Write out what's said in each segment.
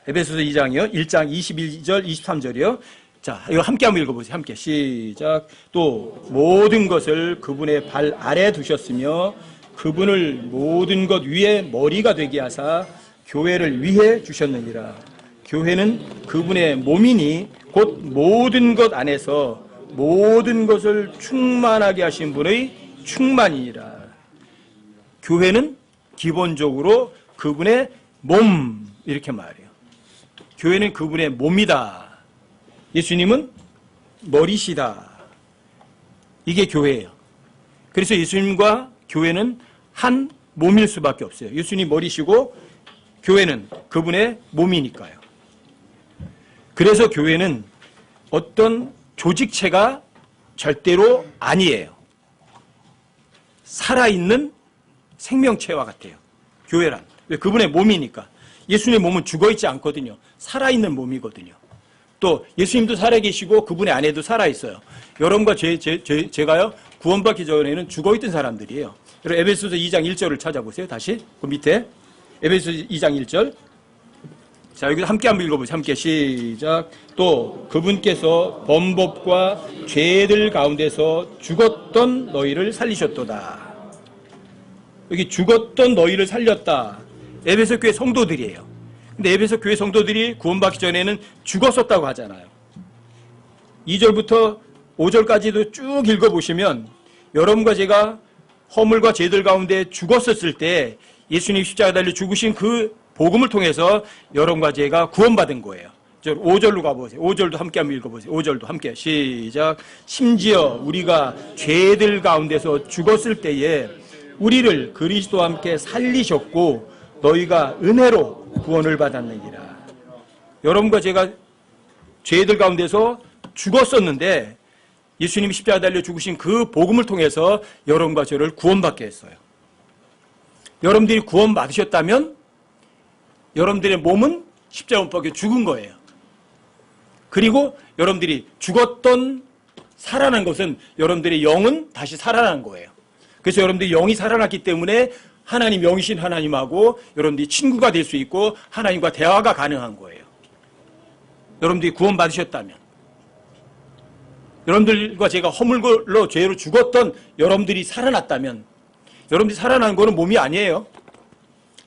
에베소서 2장이요. 1장 21절, 23절이요. 자, 이거 함께 한번 읽어보세요. 함께 시작. 또 모든 것을 그분의 발 아래 두셨으며 그분을 모든 것 위에 머리가 되게 하사 교회를 위해 주셨느니라. 교회는 그분의 몸이니 곧 모든 것 안에서 모든 것을 충만하게 하신 분의 충만이니라. 교회는 기본적으로 그분의 몸, 이렇게 말해요. 교회는 그분의 몸이다. 예수님은 머리시다. 이게 교회예요. 그래서 예수님과 교회는 한 몸일 수밖에 없어요. 예수님 머리시고 교회는 그분의 몸이니까요. 그래서 교회는 어떤 조직체가 절대로 아니에요. 살아있는 생명체와 같아요. 교회란. 왜? 그분의 몸이니까. 예수님의 몸은 죽어있지 않거든요. 살아있는 몸이거든요. 또 예수님도 살아계시고 그분의 아내도 살아있어요. 여러분과 제가요 구원받기 전에는 죽어있던 사람들이에요. 여러분 에베소서 2장 1절을 찾아보세요. 다시 그 밑에 에베소서 2장 1절. 자, 여기 함께 한번 읽어보세요. 함께 시작. 또 그분께서 범법과 죄들 가운데서 죽었던 너희를 살리셨도다. 여기 죽었던 너희를 살렸다. 에베소 교회 성도들이에요. 근데 에베소 교회 성도들이 구원받기 전에는 죽었었다고 하잖아요. 2절부터 5절까지도 쭉 읽어보시면 여러분과 제가 허물과 죄들 가운데 죽었었을 때 예수님 십자가 달려 죽으신 그 복음을 통해서 여러분과 제가 구원받은 거예요. 5절로 가보세요. 5절도 함께 한번 읽어보세요. 5절도 함께 시작. 심지어 우리가 죄들 가운데서 죽었을 때에 우리를 그리스도와 함께 살리셨고 너희가 은혜로 구원을 받았느니라. 여러분과 제가 죄들 가운데서 죽었었는데 예수님이 십자가 달려 죽으신 그 복음을 통해서 여러분과 저를 구원받게 했어요. 여러분들이 구원받으셨다면 여러분들의 몸은 십자가 못 박혀 죽은 거예요. 그리고 여러분들이 죽었던 살아난 것은 여러분들의 영은 다시 살아난 거예요. 그래서 여러분들이 영이 살아났기 때문에 하나님 영이신 하나님하고 여러분들이 친구가 될 수 있고 하나님과 대화가 가능한 거예요. 여러분들이 구원받으셨다면 여러분들과 제가 허물로 죄로 죽었던 여러분들이 살아났다면 여러분들이 살아난 거는 몸이 아니에요.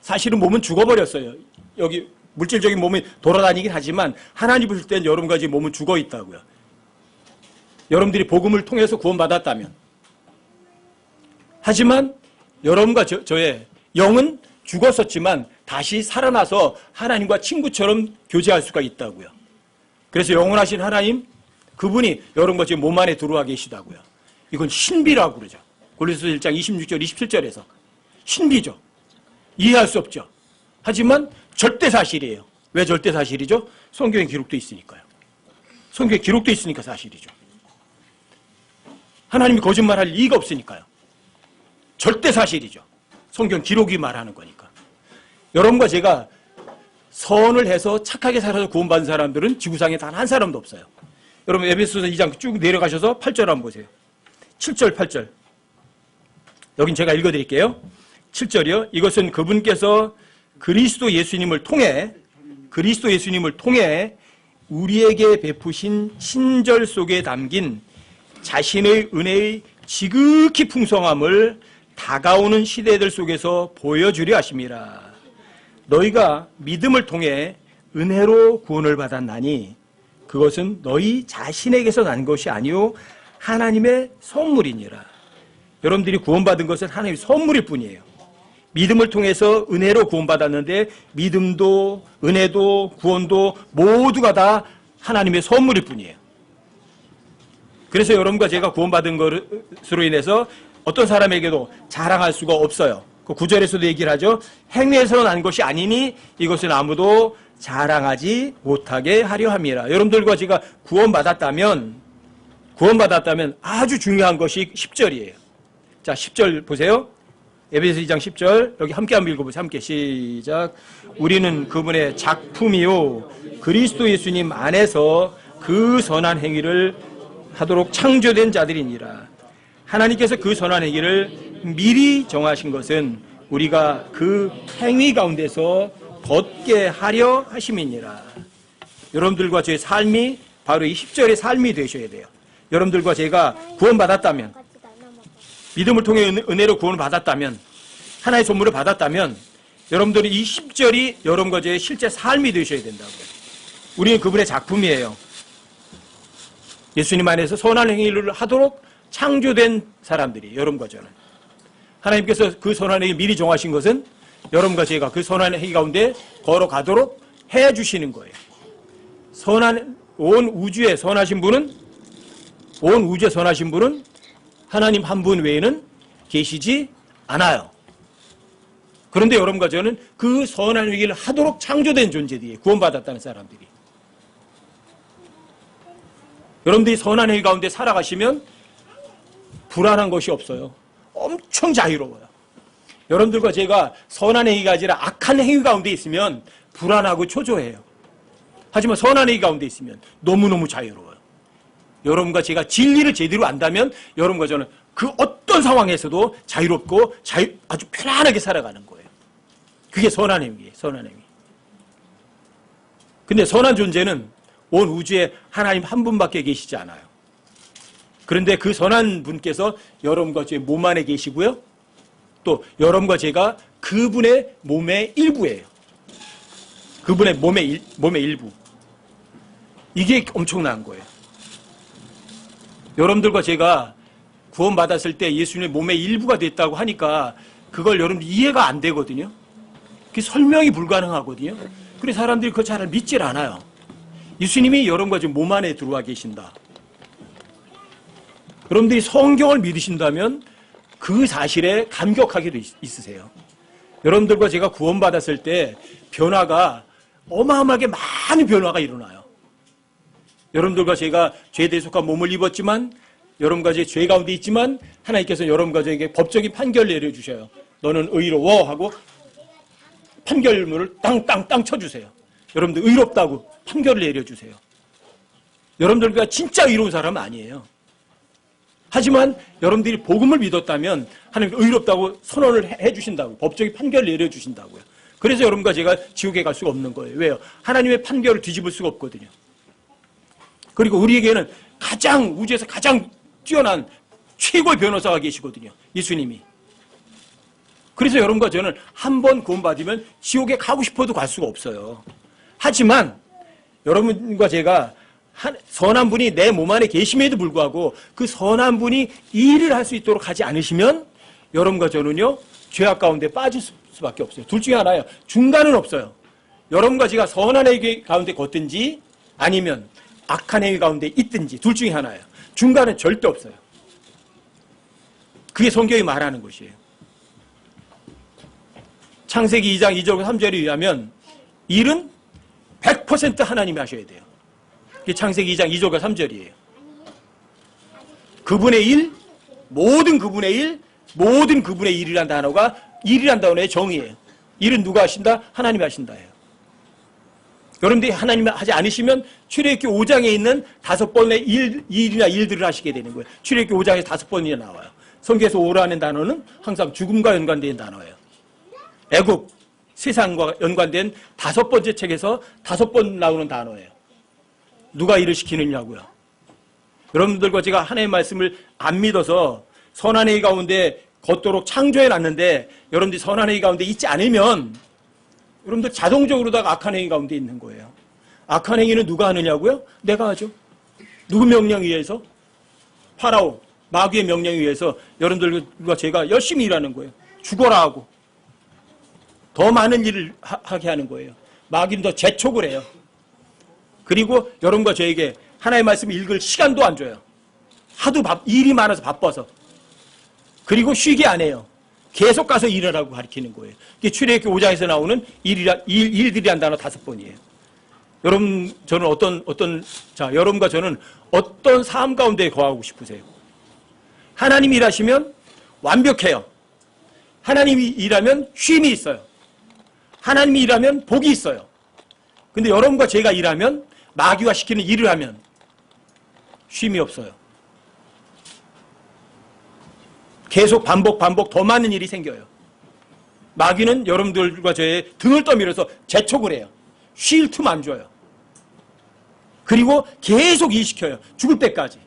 사실은 몸은 죽어버렸어요. 여기 물질적인 몸이 돌아다니긴 하지만 하나님 보실 때는 여러분과 제 몸은 죽어 있다고요. 여러분들이 복음을 통해서 구원받았다면. 하지만 여러분과 저의 영은 죽었었지만 다시 살아나서 하나님과 친구처럼 교제할 수가 있다고요. 그래서 영원하신 하나님, 그분이 여러분과 제 몸 안에 들어와 계시다고요. 이건 신비라고 그러죠. 골로새서 1장 26절, 27절에서. 신비죠. 이해할 수 없죠. 하지만 절대 사실이에요. 왜 절대 사실이죠? 성경에 기록되어 있으니까요. 성경에 기록되어 있으니까 사실이죠. 하나님이 거짓말할 리가 없으니까요. 절대 사실이죠. 성경 기록이 말하는 거니까. 여러분과 제가 선을 해서 착하게 살아서 구원받은 사람들은 지구상에 단 한 사람도 없어요. 여러분 에베소서 2장 쭉 내려가셔서 8절 한번 보세요. 7절, 8절. 여긴 제가 읽어드릴게요. 7절이요. 이것은 그분께서 그리스도 예수님을 통해 우리에게 베푸신 신절 속에 담긴 자신의 은혜의 지극히 풍성함을 다가오는 시대들 속에서 보여주려 하심이라. 너희가 믿음을 통해 은혜로 구원을 받았나니 그것은 너희 자신에게서 난 것이 아니요 하나님의 선물이니라. 여러분들이 구원받은 것은 하나님의 선물일 뿐이에요. 믿음을 통해서 은혜로 구원받았는데 믿음도 은혜도 구원도 모두가 다 하나님의 선물일 뿐이에요. 그래서 여러분과 제가 구원받은 것으로 인해서 어떤 사람에게도 자랑할 수가 없어요. 그 9절에서도 얘기를 하죠. 행위에서 난 것이 아니니 이것은 아무도 자랑하지 못하게 하려 함이라. 여러분들과 제가 구원받았다면 아주 중요한 것이 10절이에요. 자, 10절 보세요. 에베소 2장 10절 여기 함께 한번 읽어보세요. 함께 시작. 우리는 그분의 작품이요 그리스도 예수님 안에서 그 선한 행위를 하도록 창조된 자들이니라. 하나님께서 그 선한 행위를 미리 정하신 것은 우리가 그 행위 가운데서 걷게 하려 하심이니라. 여러분들과 저의 삶이 바로 이 10절의 삶이 되셔야 돼요. 여러분들과 제가 구원받았다면, 믿음을 통해 은혜로 구원을 받았다면, 하나의 선물을 받았다면 여러분들이 이 10절이 여러분과 저의 실제 삶이 되셔야 된다고요. 우리는 그분의 작품이에요. 예수님 안에서 선한 행위를 하도록 창조된 사람들이 여러분과 저는. 하나님께서 그 선한 행위 미리 정하신 것은 여러분과 제가 그 선한 행위 가운데 걸어가도록 해주시는 거예요. 온 우주에 선하신 분은 하나님 한 분 외에는 계시지 않아요. 그런데 여러분과 저는 그 선한 행위를 하도록 창조된 존재들이에요. 구원받았다는 사람들이. 여러분들이 선한 행위 가운데 살아가시면 불안한 것이 없어요. 엄청 자유로워요. 여러분들과 제가 선한 행위가 아니라 악한 행위 가운데 있으면 불안하고 초조해요. 하지만 선한 행위 가운데 있으면 너무너무 자유로워요. 여러분과 제가 진리를 제대로 안다면 여러분과 저는 그 어떤 상황에서도 자유롭고 아주 편안하게 살아가는 거예요. 그게 선한 행위예요. 선한 행위. 근데 선한 존재는 온 우주에 하나님 한 분밖에 계시지 않아요. 그런데 그 선한 분께서 여러분과 제 몸 안에 계시고요. 또 여러분과 제가 그분의 몸의 일부예요. 그분의 몸의 일부. 이게 엄청난 거예요. 여러분들과 제가 구원받았을 때 예수님의 몸의 일부가 됐다고 하니까 그걸 여러분들 이해가 안 되거든요. 그게 설명이 불가능하거든요. 그래서 사람들이 그걸 잘 믿질 않아요. 예수님이 여러분과 지금 몸 안에 들어와 계신다. 여러분들이 성경을 믿으신다면 그 사실에 감격하게도 있으세요. 여러분들과 제가 구원받았을 때 변화가 어마어마하게 많은 변화가 일어나요. 여러분들과 제가 죄에 대속한 몸을 입었지만 여러분과 제 죄 가운데 있지만 하나님께서 여러분과 저에게 법적인 판결을 내려주셔요. 너는 의로워 하고 판결문을 땅땅땅 쳐주세요. 여러분들 의롭다고 판결을 내려주세요. 여러분들과 진짜 의로운 사람은 아니에요. 하지만 여러분들이 복음을 믿었다면 하나님 의롭다고 선언을 해주신다고 법적인 판결을 내려주신다고요. 그래서 여러분과 제가 지옥에 갈 수가 없는 거예요. 왜요? 하나님의 판결을 뒤집을 수가 없거든요. 그리고 우리에게는 우주에서 가장 뛰어난 최고의 변호사가 계시거든요. 예수님이. 그래서 여러분과 저는 한 번 구원받으면 지옥에 가고 싶어도 갈 수가 없어요. 하지만 여러분과 제가 선한 분이 내 몸 안에 계심에도 불구하고 그 선한 분이 일을 할 수 있도록 하지 않으시면 여러분과 저는요 죄악 가운데 빠질 수밖에 없어요. 둘 중에 하나예요. 중간은 없어요. 여러분과 제가 선한 행위 가운데 걷든지 아니면 악한 행위 가운데 있든지 둘 중에 하나예요. 중간은 절대 없어요. 그게 성경이 말하는 것이에요. 창세기 2장 2절 3절에 의하면 일은 100% 하나님이 하셔야 돼요. 그게 창세기 2장 2절과 3절이에요. 그분의 일, 모든 그분의 일, 모든 그분의 일이란 단어가 일이란 단어의 정의예요. 일은 누가 하신다? 하나님이 하신다예요. 여러분들이 하나님이 하지 않으시면 출애굽기 5장에 있는 5번의 일이나 일들을 하시게 되는 거예요. 출애굽기 5장에서 5번이나 나와요. 성경에서 오라는 단어는 항상 죽음과 연관된 단어예요. 애국, 세상과 연관된 5번째 책에서 5번 나오는 단어예요. 누가 일을 시키느냐고요. 여러분들과 제가 하나님의 말씀을 안 믿어서 선한 행위 가운데 걷도록 창조해 놨는데 여러분들이 선한 행위 가운데 있지 않으면 여러분들 자동적으로다가 악한 행위 가운데 있는 거예요. 악한 행위는 누가 하느냐고요? 내가 하죠. 누구 명령에 의해서? 파라오, 마귀의 명령에 의해서 여러분들과 제가 열심히 일하는 거예요. 죽어라 하고 더 많은 일을 하게 하는 거예요. 마귀는 더 재촉을 해요. 그리고 여러분과 저에게 하나의 말씀을 읽을 시간도 안 줘요. 하도 일이 많아서 바빠서. 그리고 쉬게 안 해요. 계속 가서 일하라고 가르치는 거예요. 이게 출애굽기 5장에서 나오는 일들이란 단어 5번이에요. 여러분, 저는 여러분과 저는 어떤 삶 가운데 거하고 싶으세요? 하나님이 일하시면 완벽해요. 하나님이 일하면 쉼이 있어요. 하나님이 일하면 복이 있어요. 근데 여러분과 제가 일하면 마귀가 시키는 일을 하면 쉼이 없어요. 계속 반복 더 많은 일이 생겨요. 마귀는 여러분들과 저의 등을 떠밀어서 재촉을 해요. 쉴 틈 안 줘요. 그리고 계속 일시켜요. 죽을 때까지.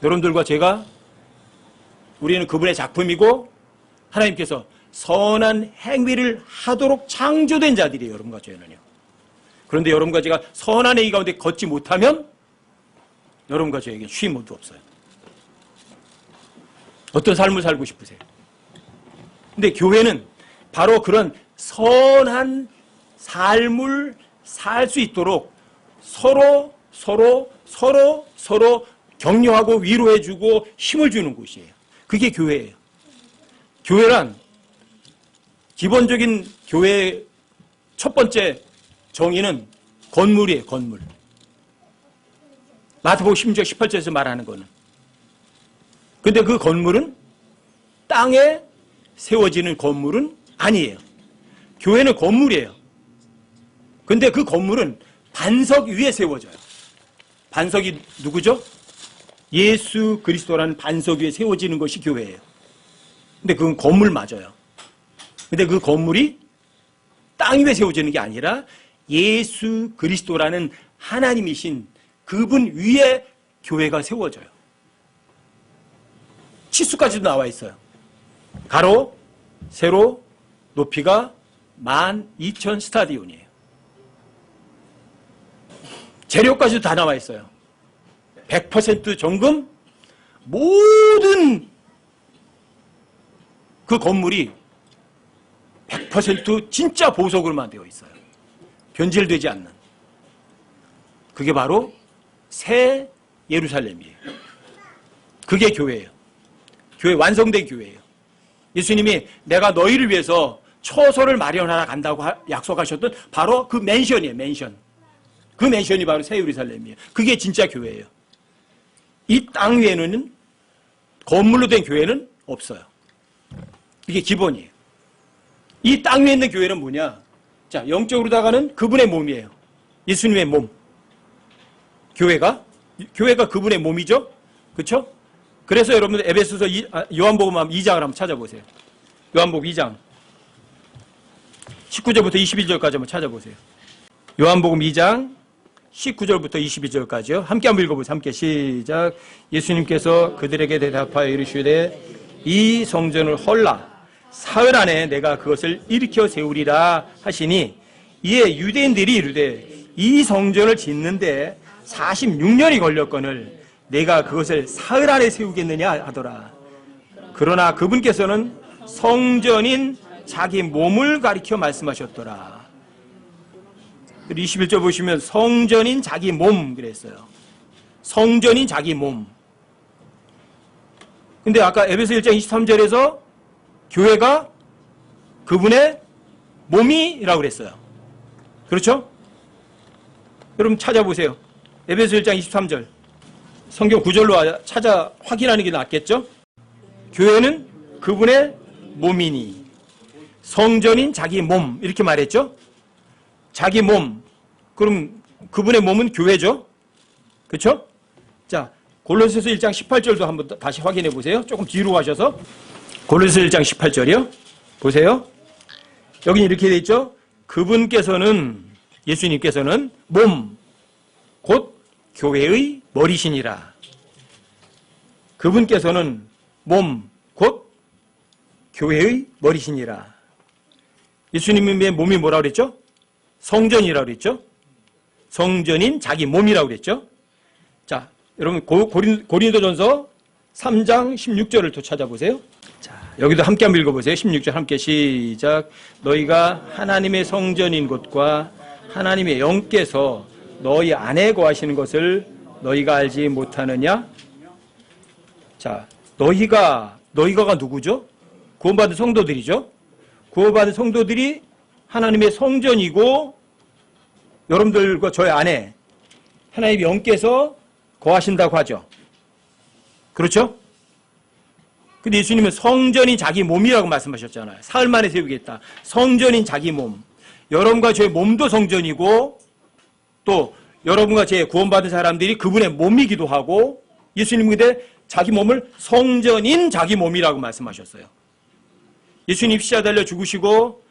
여러분들과 제가 우리는 그분의 작품이고 하나님께서 선한 행위를 하도록 창조된 자들이에요. 여러분과 저희는요. 그런데 여러분과 제가 선한 행위 가운데 걷지 못하면 여러분과 저에게 쉼 모두 없어요. 어떤 삶을 살고 싶으세요? 근데 교회는 바로 그런 선한 삶을 살 수 있도록 서로 격려하고 위로해주고 힘을 주는 곳이에요. 그게 교회예요. 교회란 기본적인 교회의 첫 번째 정의는 건물이에요. 건물. 마태복음 16장 18절에서 말하는 거는. 근데 그 건물은 땅에 세워지는 건물은 아니에요. 교회는 건물이에요. 근데 그 건물은 반석 위에 세워져요. 반석이 누구죠? 예수 그리스도라는 반석 위에 세워지는 것이 교회예요. 근데 그건 건물 맞아요. 근데 그 건물이 땅 위에 세워지는 게 아니라 예수 그리스도라는 하나님이신 그분 위에 교회가 세워져요. 치수까지도 나와 있어요. 가로, 세로, 높이가 12,000 스타디온이에요. 재료까지도 다 나와 있어요. 100% 정금, 모든 그 건물이 100% 진짜 보석으로만 되어 있어요. 변질되지 않는. 그게 바로 새 예루살렘이에요. 그게 교회예요. 교회 완성된 교회예요. 예수님이 내가 너희를 위해서 처소를 마련하러 간다고 약속하셨던 바로 그 맨션이에요. 맨션. 그 맨션이 바로 새 예루살렘이에요. 그게 진짜 교회예요. 이 땅 위에는 건물로 된 교회는 없어요. 이게 기본이에요. 이 땅 위에 있는 교회는 뭐냐? 자, 영적으로 다가는 그분의 몸이에요. 예수님의 몸. 교회가 그분의 몸이죠? 그렇죠? 그래서 여러분들 에베소서 요한복음 2장을 한번 찾아보세요. 요한복음 2장 19절부터 21절까지 한번 찾아보세요. 요한복음 2장 19절부터 22절까지요. 함께 한번 읽어보세요. 함께 시작. 예수님께서 그들에게 대답하여 이르시되 이 성전을 헐라 사흘 안에 내가 그것을 일으켜 세우리라 하시니 이에 유대인들이 이르되 이 성전을 짓는데 46년이 걸렸거늘 내가 그것을 사흘 안에 세우겠느냐 하더라. 그러나 그분께서는 성전인 자기 몸을 가리켜 말씀하셨더라. 21절 보시면 성전인 자기 몸 그랬어요. 성전인 자기 몸. 근데 아까 에베소 1장 23절에서 교회가 그분의 몸이라고 그랬어요. 그렇죠? 여러분 찾아보세요. 에베소 1장 23절. 성경 구절로 찾아 확인하는 게 낫겠죠? 교회는 그분의 몸이니 성전인 자기 몸 이렇게 말했죠? 자기 몸. 그럼 그분의 몸은 교회죠? 그렇죠? 자, 골로새서 1장 18절도 한번 다시 확인해 보세요. 조금 뒤로 가셔서 골로새서 1장 18절이요. 보세요. 여기 이렇게 돼 있죠? 그분께서는 예수님께서는 몸 곧 교회의 머리시니라. 그분께서는 몸 곧 교회의 머리시니라. 예수님의 몸이 뭐라고 그랬죠? 성전이라고 그랬죠? 성전인 자기 몸이라고 그랬죠? 자, 여러분 고린도전서 3장 16절을 또 찾아보세요. 자, 여기도 함께 한번 읽어보세요. 16절 함께 시작. 너희가 하나님의 성전인 곳과 하나님의 영께서 너희 안에 거하시는 것을 너희가 알지 못하느냐? 자, 너희가 누구죠? 구원받은 성도들이죠? 구원받은 성도들이 하나님의 성전이고 여러분들과 저희 안에 하나님의 영께서 거하신다고 하죠. 그렇죠? 근데 예수님은 성전인 자기 몸이라고 말씀하셨잖아요. 사흘 만에 세우겠다. 성전인 자기 몸. 여러분과 저의 몸도 성전이고 또 여러분과 제 구원받은 사람들이 그분의 몸이기도 하고 예수님은 근데 자기 몸을 성전인 자기 몸이라고 말씀하셨어요. 예수님 십자가 달려 죽으시고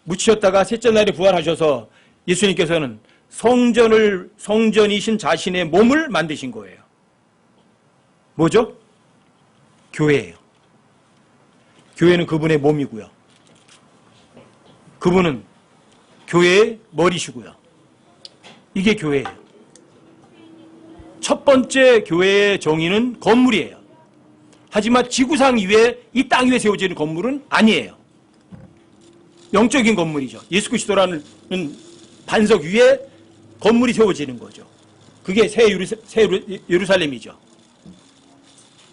묻히셨다가 셋째 날에 부활하셔서 예수님께서는 성전이신 자신의 몸을 만드신 거예요. 뭐죠? 교회예요. 교회는 그분의 몸이고요. 그분은 교회의 머리시고요. 이게 교회예요. 첫 번째 교회의 정의는 건물이에요. 하지만 지구상 위에, 이 땅 위에 세워지는 건물은 아니에요. 영적인 건물이죠. 예수 그리스도라는 반석 위에 건물이 세워지는 거죠. 그게 새 예루살렘이죠.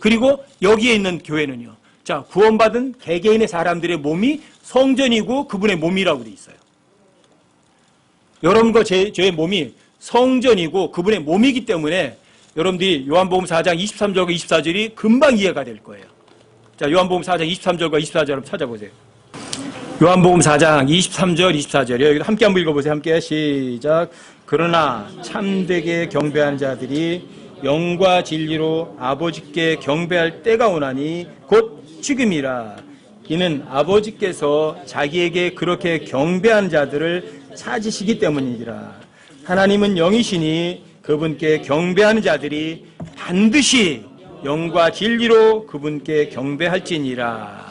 그리고 여기에 있는 교회는요. 자, 구원받은 개개인의 사람들의 몸이 성전이고 그분의 몸이라고 되어 있어요. 여러분과 저의 몸이 성전이고 그분의 몸이기 때문에 여러분들이 요한복음 4장 23절과 24절이 금방 이해가 될 거예요. 자, 요한복음 4장 23절과 24절 한번 찾아보세요. 요한복음 4장 23절, 24절이요. 여기 함께 한번 읽어보세요. 함께 시작. 그러나 참되게 경배하는 자들이 영과 진리로 아버지께 경배할 때가 오나니 곧 지금이라. 이는 아버지께서 자기에게 그렇게 경배하는 자들을 찾으시기 때문이라. 하나님은 영이시니 그분께 경배하는 자들이 반드시 영과 진리로 그분께 경배할지니라.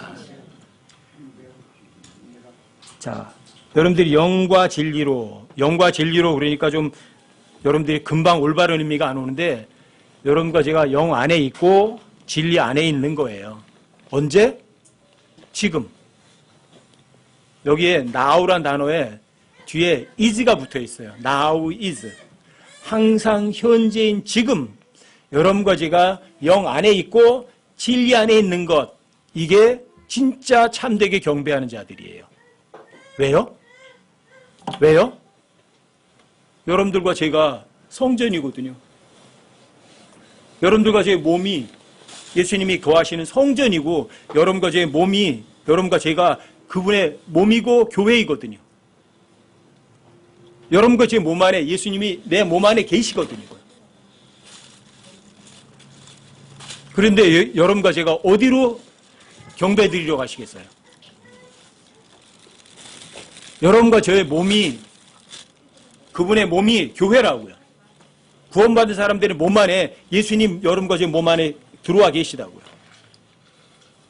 자, 여러분들이 영과 진리로 그러니까 좀 여러분들이 금방 올바른 의미가 안 오는데 여러분과 제가 영 안에 있고 진리 안에 있는 거예요. 언제? 지금. 여기에 now란 단어에 뒤에 is가 붙어 있어요. now is. 항상 현재인 지금 여러분과 제가 영 안에 있고 진리 안에 있는 것, 이게 진짜 참되게 경배하는 자들이에요. 왜요? 왜요? 여러분들과 제가 성전이거든요. 여러분들과 제 몸이 예수님이 거하시는 성전이고 여러분과 제 몸이, 여러분과 제가 그분의 몸이고 교회이거든요. 여러분과 제 몸 안에 예수님이 내 몸 안에 계시거든요. 그런데 여러분과 제가 어디로 경배 드리려고 하시겠어요? 여러분과 저의 몸이, 그분의 몸이 교회라고요. 구원받은 사람들의 몸 안에 예수님 여러분과 제 몸 안에 들어와 계시다고요.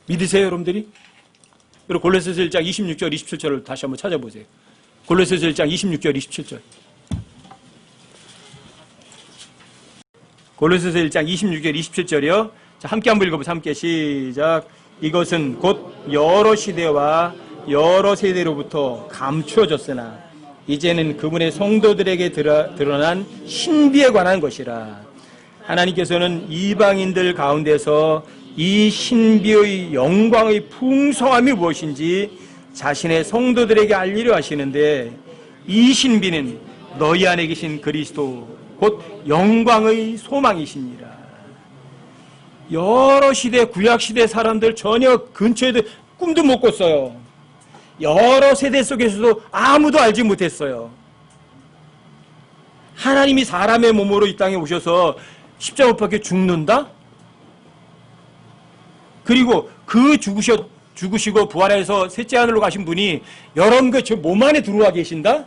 믿으세요, 여러분들이? 그리고 골로새서 1장 26절, 27절을 다시 한번 찾아보세요. 골로새서 1장 26절, 27절. 골로새서 1장 26절, 27절이요. 자, 함께 한번 읽어보세요. 함께 시작. 이것은 곧 여러 시대와 여러 세대로부터 감추어졌으나 이제는 그분의 성도들에게 드러난 신비에 관한 것이라. 하나님께서는 이방인들 가운데서 이 신비의 영광의 풍성함이 무엇인지 자신의 성도들에게 알리려 하시는데, 이 신비는 너희 안에 계신 그리스도 곧 영광의 소망이시니라. 여러 시대, 구약시대 사람들 전혀 근처에도 꿈도 못 꿨어요. 여러 세대 속에서도 아무도 알지 못했어요. 하나님이 사람의 몸으로 이 땅에 오셔서 십자가 못 박혀 죽는다? 그리고 그 죽으시고 부활해서 셋째 하늘로 가신 분이 여러분과 제 몸 안에 들어와 계신다?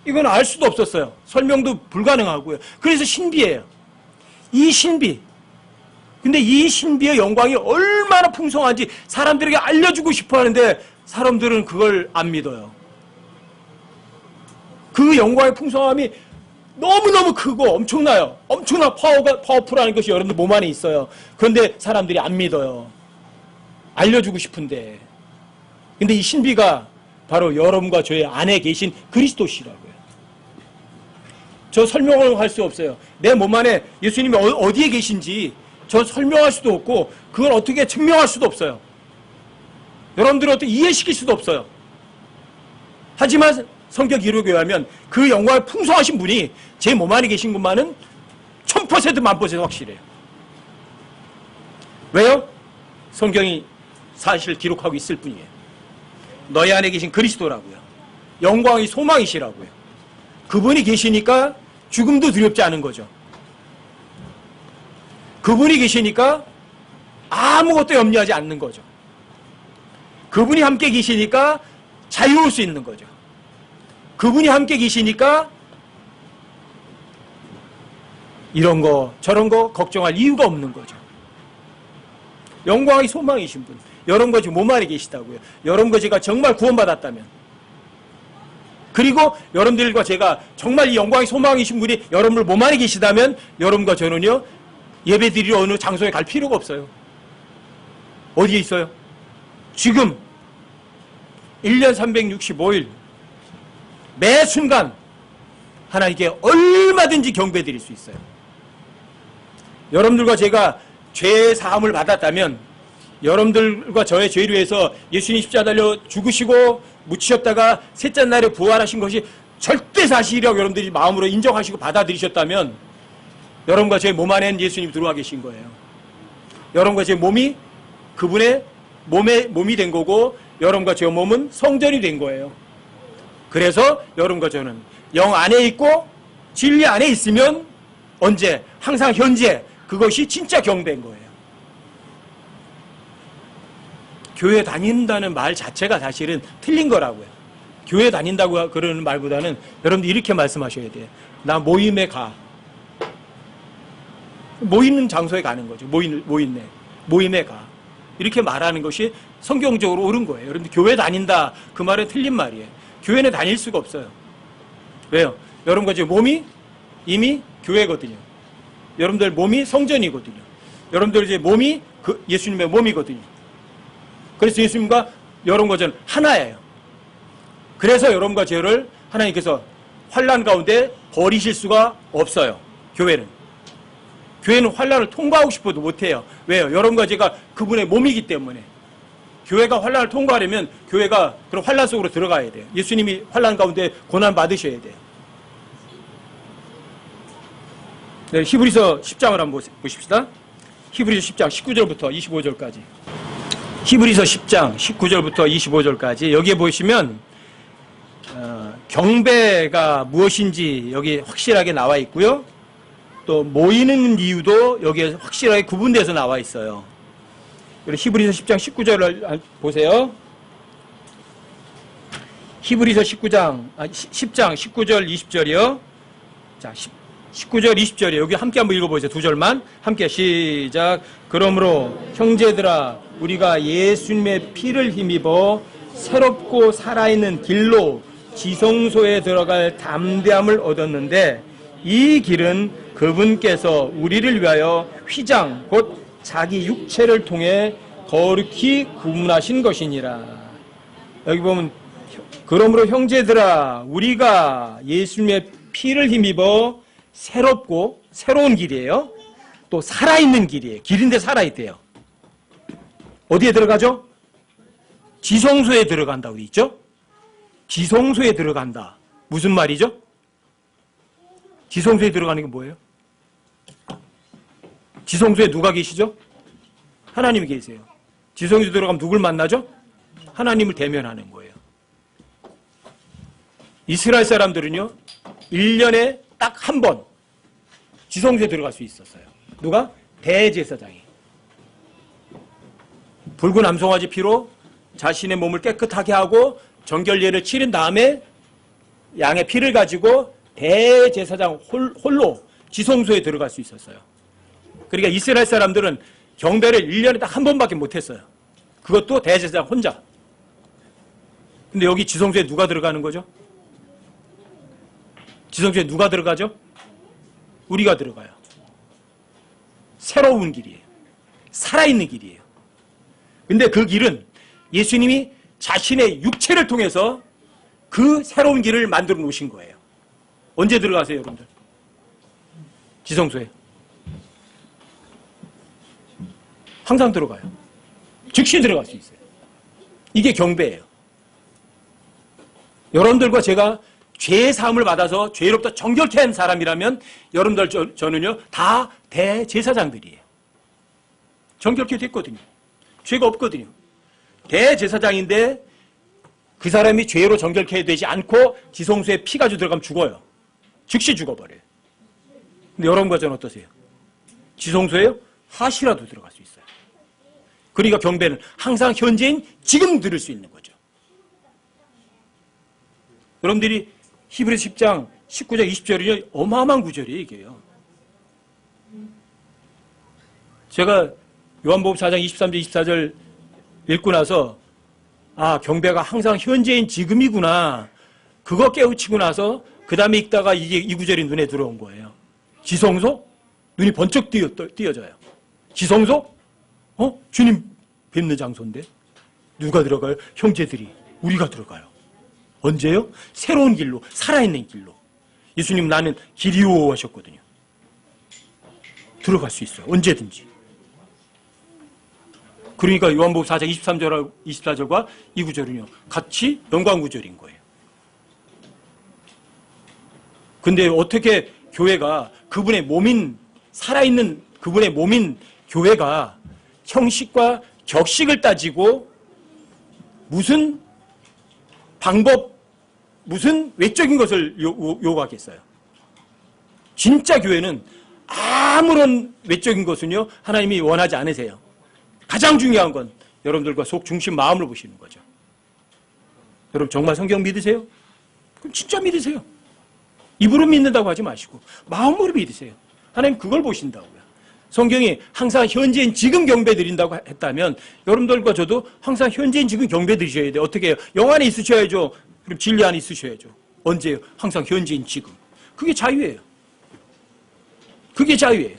이건 알 수도 없었어요. 설명도 불가능하고요. 그래서 신비예요. 이 신비. 근데 이 신비의 영광이 얼마나 풍성한지 사람들에게 알려주고 싶어 하는데 사람들은 그걸 안 믿어요. 그 영광의 풍성함이 너무너무 크고 엄청나요. 엄청나 파워풀한 것이 여러분들 몸 안에 있어요. 그런데 사람들이 안 믿어요. 알려주고 싶은데. 근데 이 신비가 바로 여러분과 저의 안에 계신 그리스도시라고요. 저 설명을 할 수 없어요. 내 몸 안에 예수님이 어디에 계신지 저 설명할 수도 없고 그걸 어떻게 증명할 수도 없어요. 여러분들을 어떻게 이해시킬 수도 없어요. 하지만 성경 기록에 의하면 그 영광의 풍성하신 분이 제 몸 안에 계신 것만은 1000% 1000% 확실해요. 왜요? 성경이 사실을 기록하고 있을 뿐이에요. 너희 안에 계신 그리스도라고요. 영광의 소망이시라고요. 그분이 계시니까 죽음도 두렵지 않은 거죠. 그분이 계시니까 아무것도 염려하지 않는 거죠. 그분이 함께 계시니까 자유로울 수 있는 거죠. 그분이 함께 계시니까 이런 거 저런 거 걱정할 이유가 없는 거죠. 영광의 소망이신 분, 여러분 거 지금 몸 안에 계시다고요. 여러분 거 제가 정말 구원받았다면, 그리고 여러분들과 제가 정말 이 영광의 소망이신 분이 여러분들 몸 안에 계시다면 여러분과 저는요 예배 드리러 어느 장소에 갈 필요가 없어요. 어디에 있어요? 지금 1년 365일 매 순간 하나님께 얼마든지 경배 드릴 수 있어요. 여러분들과 제가 죄 사함을 받았다면, 여러분들과 저의 죄를 위해서 예수님 십자가 달려 죽으시고 묻히셨다가 셋째 날에 부활하신 것이 절대 사실이라고 여러분들이 마음으로 인정하시고 받아들이셨다면 여러분과 제 몸 안에는 예수님이 들어와 계신 거예요. 여러분과 제 몸이 그분의 몸이 된 거고, 여러분과 제 몸은 성전이 된 거예요. 그래서 여러분과 저는 영 안에 있고 진리 안에 있으면 언제? 항상 현재 그것이 진짜 경배인 거예요. 교회 다닌다는 말 자체가 사실은 틀린 거라고요. 교회 다닌다고 그러는 말보다는 여러분들 이렇게 말씀하셔야 돼요. 나 모임에 가. 모이는 장소에 가는 거죠. 모임에 가. 이렇게 말하는 것이 성경적으로 옳은 거예요. 여러분들 교회 다닌다 그 말은 틀린 말이에요. 교회는 다닐 수가 없어요. 왜요? 여러분과 제 몸이 이미 교회거든요. 여러분들 몸이 성전이거든요. 여러분들 이제 몸이 예수님의 몸이거든요. 그래서 예수님과 여러분과 저는 하나예요. 그래서 여러분과 저를 하나님께서 환난 가운데 버리실 수가 없어요. 교회는 환난을 통과하고 싶어도 못해요. 왜요? 여러분과 제가 그분의 몸이기 때문에. 교회가 환난을 통과하려면 교회가 그런 환난 속으로 들어가야 돼요. 예수님이 환난 가운데 고난 받으셔야 돼요. 네, 히브리서 10장을 한번 보십시다. 히브리서 10장 19절부터 25절까지. 히브리서 10장 19절부터 25절까지 여기에 보시면 경배가 무엇인지 여기 확실하게 나와 있고요. 또 모이는 이유도 여기에 확실하게 구분돼서 나와 있어요. 히브리서 10장 19절을 보세요. 히브리서 10장 19절 20절이요. 자, 19절 20절이요. 여기 함께 한번 읽어보세요. 두 절만 함께 시작. 그러므로 형제들아 우리가 예수님의 피를 힘입어 새롭고 살아있는 길로 지성소에 들어갈 담대함을 얻었는데, 이 길은 그분께서 우리를 위하여 휘장 곧 자기 육체를 통해 거룩히 구분하신 것이니라. 여기 보면 그러므로 형제들아 우리가 예수님의 피를 힘입어 새롭고 새로운 길이에요. 또 살아있는 길이에요. 길인데 살아있대요. 어디에 들어가죠? 지성소에 들어간다고 돼 있죠? 지성소에 들어간다. 무슨 말이죠? 지성소에 들어가는 게 뭐예요? 지성소에 누가 계시죠? 하나님이 계세요. 지성소에 들어가면 누굴 만나죠? 하나님을 대면하는 거예요. 이스라엘 사람들은요 1년에 딱 한 번 지성소에 들어갈 수 있었어요. 누가? 대제사장이. 붉은 암송아지 피로 자신의 몸을 깨끗하게 하고 정결례를 치른 다음에 양의 피를 가지고 대제사장 홀로 지성소에 들어갈 수 있었어요. 그러니까 이스라엘 사람들은 경배를 1년에 딱 한 번밖에 못했어요. 그것도 대제사장 혼자. 근데 여기 지성소에 누가 들어가는 거죠? 지성소에 누가 들어가죠? 우리가 들어가요. 새로운 길이에요. 살아있는 길이에요. 근데 그 길은 예수님이 자신의 육체를 통해서 그 새로운 길을 만들어 놓으신 거예요. 언제 들어가세요, 여러분들? 지성소에. 항상 들어가요. 즉시 들어갈 수 있어요. 이게 경배예요. 여러분들과 제가 죄의 사함을 받아서 죄로부터 정결케 한 사람이라면 여러분들 저는요 다 대제사장들이에요. 정결케 됐거든요. 죄가 없거든요. 대제사장인데 그 사람이 죄로 정결케 되지 않고 지성소에 피 가지고 들어가면 죽어요. 즉시 죽어버려요. 근데 여러분과 저는 어떠세요? 지성소에 하시라도 들어갈 수 있어요. 그러니까 경배는 항상 현재인 지금 들을 수 있는 거죠. 여러분들이 히브리서 10장 19장 20절이 어마어마한 구절이에요, 이게요. 제가 요한복음 4장 23절 24절 읽고 나서 아, 경배가 항상 현재인 지금이구나. 그거 깨우치고 나서 그 다음에 읽다가 이게 이 구절이 눈에 들어온 거예요. 지성소? 눈이 번쩍 띄어져요. 지성소? 주님 뵙는 장소인데 누가 들어가요? 형제들이, 우리가 들어가요. 언제요? 새로운 길로, 살아있는 길로. 예수님 나는 길이오 하셨거든요. 들어갈 수 있어요. 언제든지. 그러니까 요한복음 4장 23절, 24절과 이 구절은요, 같이 연관 구절인 거예요. 근데 어떻게 교회가 그분의 몸인, 살아있는 그분의 몸인 교회가 형식과 격식을 따지고 무슨 방법, 무슨 외적인 것을 요구하겠어요? 진짜 교회는 아무런 외적인 것은요, 하나님이 원하지 않으세요. 가장 중요한 건 여러분들과 속 중심 마음을 보시는 거죠. 여러분 정말 성경 믿으세요? 그럼 진짜 믿으세요. 입으로 믿는다고 하지 마시고 마음으로 믿으세요. 하나님 그걸 보신다고요. 성경이 항상 현재인 지금 경배 드린다고 했다면 여러분들과 저도 항상 현재인 지금 경배 드리셔야 돼요. 어떻게 해요? 영 안에 있으셔야죠. 그럼 진리 안에 있으셔야죠. 언제요? 항상 현재인 지금. 그게 자유예요. 그게 자유예요.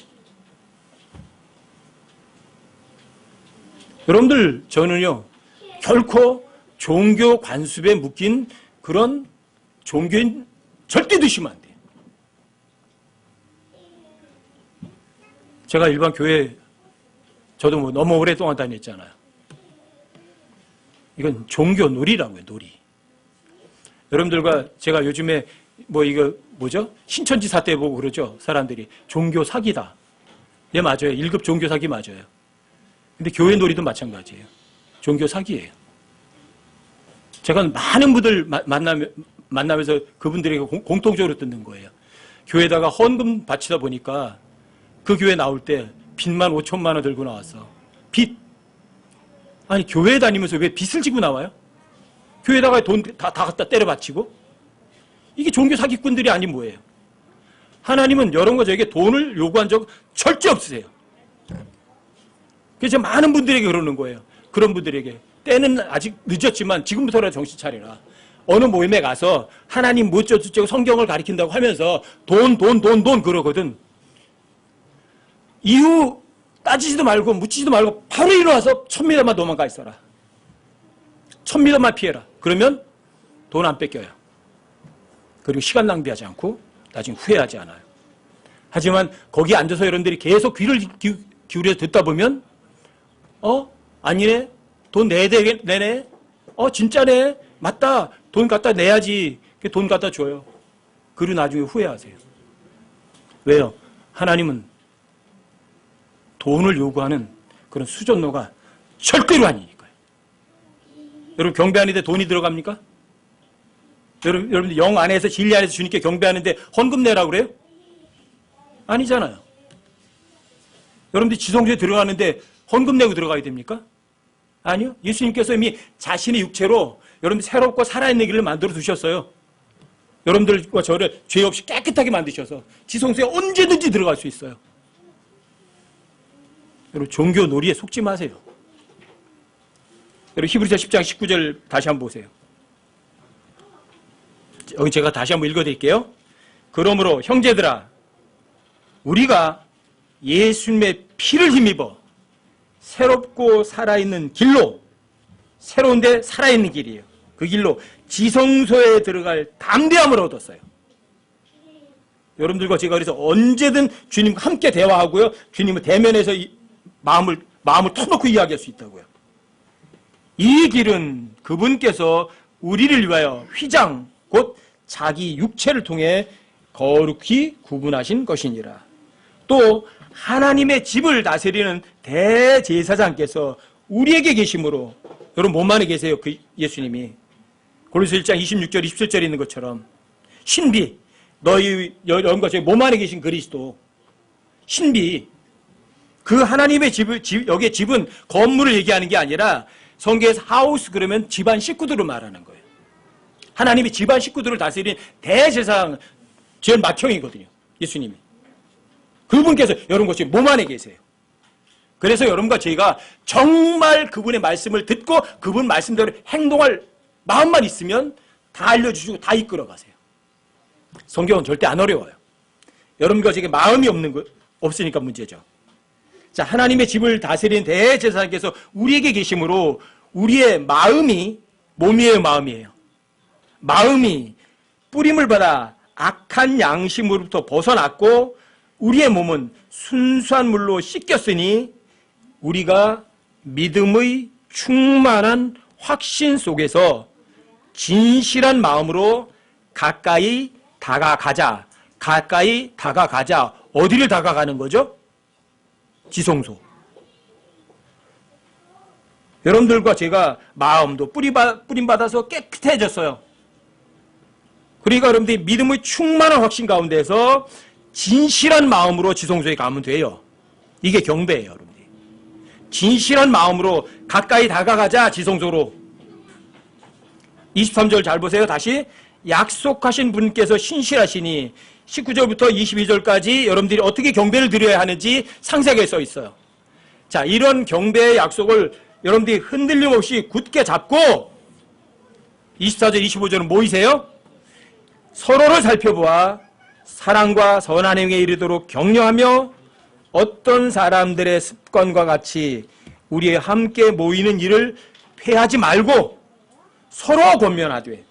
여러분들 저는요 결코 종교 관습에 묶인 그런 종교인 절대 드시면 안 돼요. 제가 일반 교회 저도 뭐 너무 오랫동안 다녔잖아요. 이건 종교 놀이라고요, 놀이. 여러분들과 제가 요즘에 뭐 이거 뭐죠? 신천지 사태 보고 그러죠. 사람들이 종교 사기다. 예, 맞아요. 1급 종교 사기 맞아요. 근데 교회 놀이도 마찬가지예요. 종교 사기예요. 제가 많은 분들 만나면서 그분들에게 공통적으로 듣는 거예요. 교회에다가 헌금 바치다 보니까 그 교회 나올 때 빚만 5천만 원 들고 나왔어. 빚. 아니 교회 다니면서 왜 빚을 지고 나와요? 교회에다가 돈 다 갖다 때려 바치고? 이게 종교 사기꾼들이 아닌 뭐예요? 하나님은 여러분과 저에게 돈을 요구한 적 절대 없으세요. 그래서 많은 분들에게 그러는 거예요. 그런 분들에게 때는 아직 늦었지만 지금부터라도 정신 차려라. 어느 모임에 가서 하나님 뭐쩌고 성경을 가리킨다고 하면서 돈 그러거든. 이유 따지지도 말고 묻지도 말고 바로 일어나서 1000m만 도망가 있어라. 1000m만 피해라. 그러면 돈 안 뺏겨요. 그리고 시간 낭비하지 않고 나중에 후회하지 않아요. 하지만 거기 앉아서 여러분들이 계속 귀를 기울여 듣다 보면 아니네. 돈 내야 내네. 진짜네. 맞다. 돈 갖다 내야지. 돈 갖다 줘요. 그리고 나중에 후회하세요. 왜요? 하나님은 돈을 요구하는 그런 수전노가 절대로 아니니까요. 여러분 경배하는데 돈이 들어갑니까? 여러분들 영 안에서 진리 안에서 주님께 경배하는데 헌금 내라고 그래요? 아니잖아요. 여러분들 지성소에 들어가는데 헌금 내고 들어가야 됩니까? 아니요. 예수님께서 이미 자신의 육체로 여러분들 새롭고 살아있는 길을 만들어 두셨어요. 여러분들과 저를 죄 없이 깨끗하게 만드셔서 지성소에 언제든지 들어갈 수 있어요. 여러분 종교 놀이에 속지 마세요. 여러분 히브리서 10장 19절 다시 한번 보세요. 여기 제가 다시 한번 읽어드릴게요. 그러므로 형제들아 우리가 예수님의 피를 힘입어 새롭고 살아있는 길로, 새로운데 살아있는 길이에요. 그 길로 지성소에 들어갈 담대함을 얻었어요. 여러분들과 제가 그래서 언제든 주님과 함께 대화하고요. 주님을 대면해서 마음을 터놓고 이야기할 수 있다고요. 이 길은 그분께서 우리를 위하여 휘장, 곧 자기 육체를 통해 거룩히 구분하신 것이니라. 또 하나님의 집을 다스리는 대제사장께서 우리에게 계심으로, 여러분 몸 안에 계세요. 그 예수님이. 고린도서 1장 26절 27절에 있는 것처럼 신비, 너희 여러분과 저희 몸 안에 계신 그리스도 신비, 그 하나님의 여기에 집은 건물을 얘기하는 게 아니라 성경에서 하우스 그러면 집안 식구들을 말하는 거예요. 하나님이 집안 식구들을 다스리는 대제사장, 제일 맏형이거든요. 예수님이. 그분께서 여러분과 지금 몸 안에 계세요. 그래서 여러분과 저희가 정말 그분의 말씀을 듣고 그분 말씀대로 행동할 마음만 있으면 다 알려주시고 다 이끌어 가세요. 성경은 절대 안 어려워요. 여러분과 저에게 마음이 없으니까 문제죠. 자, 하나님의 집을 다스리는 대제사장께서 우리에게 계심으로 우리의 마음이 몸이에요, 마음이에요. 마음이 뿌림을 받아 악한 양심으로부터 벗어났고 우리의 몸은 순수한 물로 씻겼으니 우리가 믿음의 충만한 확신 속에서 진실한 마음으로 가까이 다가가자. 가까이 다가가자. 어디를 다가가는 거죠? 지성소. 여러분들과 제가 마음도 뿌림받아서 깨끗해졌어요. 그러니까 여러분들이 믿음의 충만한 확신 가운데서 진실한 마음으로 지성소에 가면 돼요. 이게 경배예요, 여러분들. 진실한 마음으로 가까이 다가가자, 지성소로. 23절 잘 보세요. 다시. 약속하신 분께서 신실하시니 19절부터 22절까지 여러분들이 어떻게 경배를 드려야 하는지 상세하게 써 있어요. 자, 이런 경배의 약속을 여러분들이 흔들림 없이 굳게 잡고 24절, 25절은 모이세요. 서로를 살펴보아 사랑과 선한 행위에 이르도록 격려하며 어떤 사람들의 습관과 같이 우리 함께 모이는 일을 폐하지 말고 서로 권면하되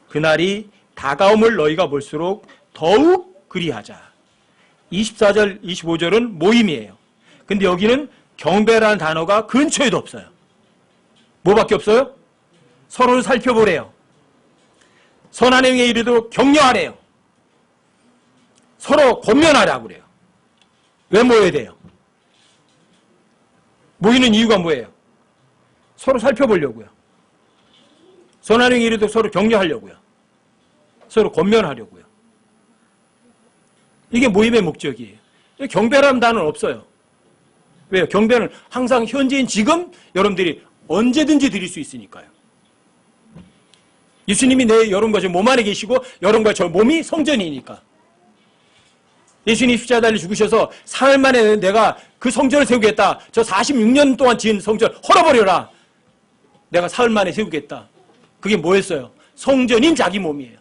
그날이 다가옴을 너희가 볼수록 더욱 그리하자. 24절, 25절은 모임이에요. 근데 여기는 경배라는 단어가 근처에도 없어요. 뭐밖에 없어요? 서로를 살펴보래요. 선한 행위에 이르도록 격려하래요. 서로 권면하라고 그래요. 왜 모여야 돼요? 모이는 이유가 뭐예요? 서로 살펴보려고요. 선한 행위에 이르도록 서로 격려하려고요. 서로 권면하려고요. 이게 모임의 목적이에요. 경배라는 단어는 없어요. 왜요? 경배는 항상 현재인 지금 여러분들이 언제든지 드릴 수 있으니까요. 예수님이 여러분과 저 몸 안에 계시고 여러분과 저 몸이 성전이니까. 예수님이 십자가 달려 죽으셔서 사흘 만에 내가 그 성전을 세우겠다. 저 46년 동안 지은 성전 헐어버려라. 내가 사흘 만에 세우겠다. 그게 뭐였어요? 성전인 자기 몸이에요.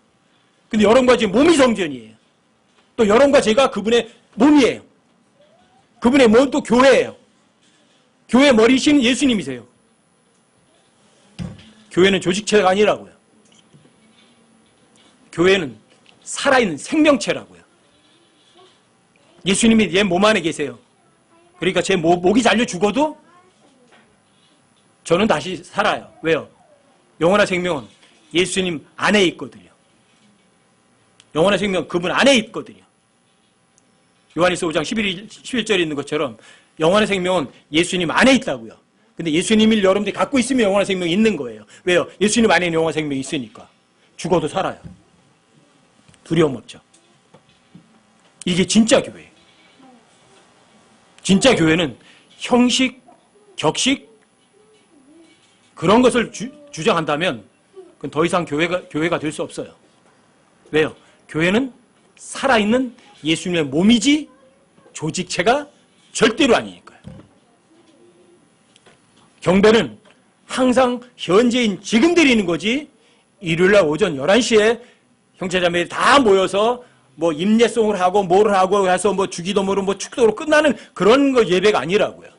근데 여러분과 지금 몸이 성전이에요. 또 여러분과 제가 그분의 몸이에요. 그분의 몸은 또 교회예요. 교회 머리신 예수님이세요. 교회는 조직체가 아니라고요. 교회는 살아있는 생명체라고요. 예수님이 내 몸 안에 계세요. 그러니까 제 목이 잘려 죽어도 저는 다시 살아요. 왜요? 영원한 생명은 예수님 안에 있거든요. 영원한 생명은 그분 안에 있거든요. 요한일서 5장 11절에 있는 것처럼 영원한 생명은 예수님 안에 있다고요. 근데 예수님을 여러분들이 갖고 있으면 영원한 생명이 있는 거예요. 왜요? 예수님 안에 영원한 생명이 있으니까. 죽어도 살아요. 두려움 없죠. 이게 진짜 교회예요. 진짜 교회는 형식, 격식 그런 것을 주장한다면 그건 더 이상 교회가 될 수 없어요. 왜요? 교회는 살아있는 예수님의 몸이지 조직체가 절대로 아니니까요. 경배는 항상 현재인 지금 드리는 거지 일요일날 오전 11시에 형제자매들이 다 모여서 뭐 임례송을 하고 뭐를 하고 해서 뭐 주기도모로 뭐 축도로 끝나는 그런 거 예배가 아니라고요.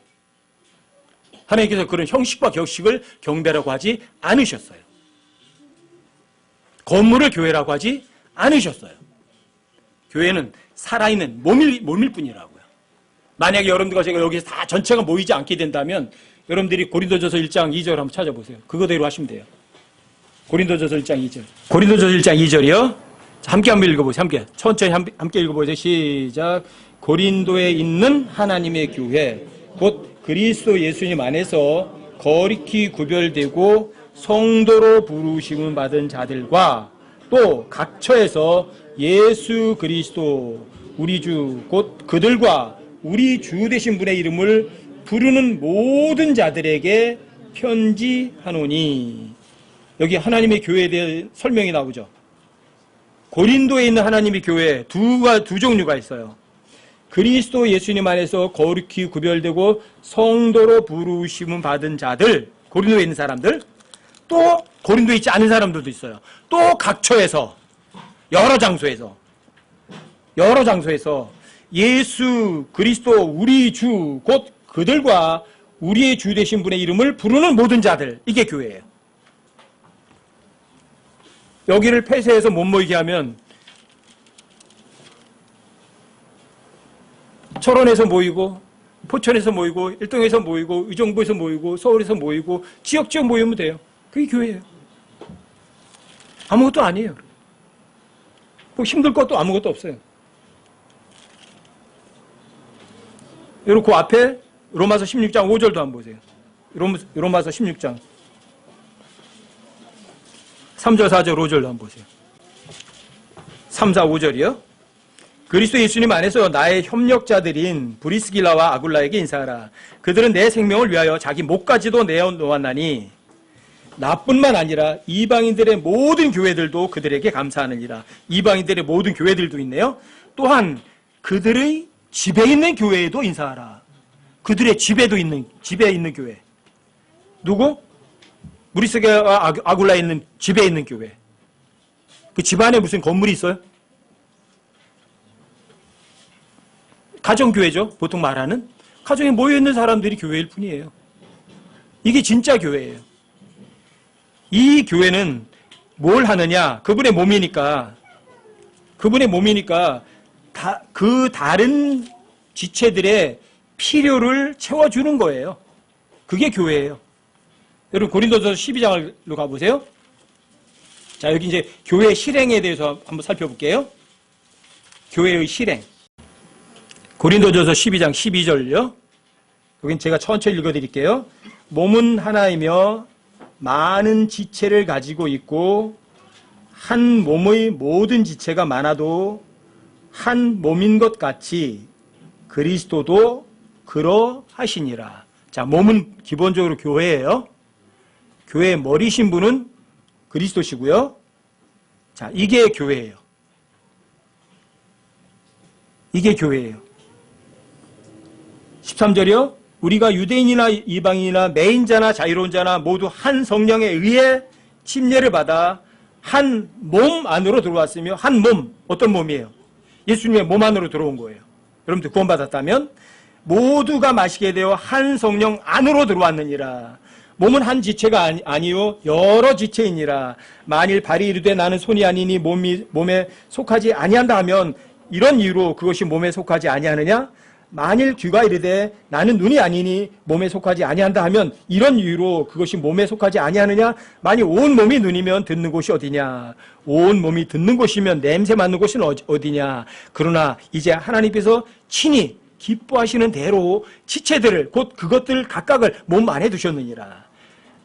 하나님께서 그런 형식과 격식을 경배라고 하지 않으셨어요. 건물을 교회라고 하지 않으셨어요. 교회는 살아있는 몸일 뿐이라고요. 만약에 여러분들과 제가 여기서 다 전체가 모이지 않게 된다면 여러분들이 고린도전서 1장 2절 한번 찾아보세요. 그거대로 하시면 돼요. 고린도전서 1장 2절. 고린도전서 1장 2절이요. 함께 한번 읽어보세요. 함께. 천천히 함께 읽어보세요. 시작. 고린도에 있는 하나님의 교회 곧 그리스도 예수님 안에서 거룩히 구별되고 성도로 부르심을 받은 자들과 또 각 처에서 예수 그리스도 우리 주 곧 그들과 우리 주 되신 분의 이름을 부르는 모든 자들에게 편지하노니. 여기 하나님의 교회에 대한 설명이 나오죠. 고린도에 있는 하나님의 교회 두 종류가 있어요. 그리스도 예수님 안에서 거룩히 구별되고 성도로 부르심을 받은 자들, 고린도에 있는 사람들, 또 고린도에 있지 않은 사람들도 있어요. 또 각처에서, 여러 장소에서 예수 그리스도 우리 주 곧 그들과 우리의 주 되신 분의 이름을 부르는 모든 자들, 이게 교회예요. 여기를 폐쇄해서 못 모이게 하면 철원에서 모이고 포천에서 모이고 일동에서 모이고 의정부에서 모이고 서울에서 모이고 지역 모이면 돼요. 그게 교회예요. 아무것도 아니에요. 뭐 힘들 것도 아무것도 없어요. 여러분 그 앞에 로마서 16장 5절도 한번 보세요. 로마서 16장 3절 4절 5절도 한번 보세요. 3, 4, 5절이요. 그리스도 예수님 안에서 나의 협력자들인 브리스길라와 아굴라에게 인사하라. 그들은 내 생명을 위하여 자기 목까지도 내어놓았나니 나뿐만 아니라 이방인들의 모든 교회들도 그들에게 감사하느니라. 이방인들의 모든 교회들도 있네요. 또한 그들의 집에 있는 교회에도 인사하라. 그들의 집에 있는 교회. 누구? 브리스길라와 아굴라에 있는 집에 있는 교회. 그 집 안에 무슨 건물이 있어요? 가정교회죠. 보통 말하는. 가정에 모여있는 사람들이 교회일 뿐이에요. 이게 진짜 교회예요. 이 교회는 뭘 하느냐? 그분의 몸이니까 그 다른 지체들의 필요를 채워주는 거예요. 그게 교회예요. 여러분 고린도서 12장으로 가보세요. 자, 여기 이제 교회 실행에 대해서 한번 살펴볼게요. 교회의 실행. 고린도전서 12장 12절요. 여긴 제가 천천히 읽어드릴게요. 몸은 하나이며 많은 지체를 가지고 있고 한 몸의 모든 지체가 많아도 한 몸인 것 같이 그리스도도 그러하시니라. 자, 몸은 기본적으로 교회예요. 교회의 머리신 분은 그리스도시고요. 자, 이게 교회예요. 이게 교회예요. 13절이요. 우리가 유대인이나 이방인이나 매인자나 자유로운자나 모두 한 성령에 의해 침례를 받아 한 몸 안으로 들어왔으며 한 몸, 어떤 몸이에요? 예수님의 몸 안으로 들어온 거예요. 여러분들 구원받았다면 모두가 마시게 되어 한 성령 안으로 들어왔느니라. 몸은 한 지체가 아니요 여러 지체이니라. 만일 발이 이르되 나는 손이 아니니 몸에 속하지 아니한다 하면 이런 이유로 그것이 몸에 속하지 아니하느냐? 만일 귀가 이르되 나는 눈이 아니니 몸에 속하지 아니한다 하면 이런 이유로 그것이 몸에 속하지 아니하느냐? 만일 온 몸이 눈이면 듣는 곳이 어디냐? 온 몸이 듣는 곳이면 냄새 맡는 곳은 어디냐? 그러나 이제 하나님께서 친히 기뻐하시는 대로 지체들을 곧 그것들 각각을 몸 안에 두셨느니라.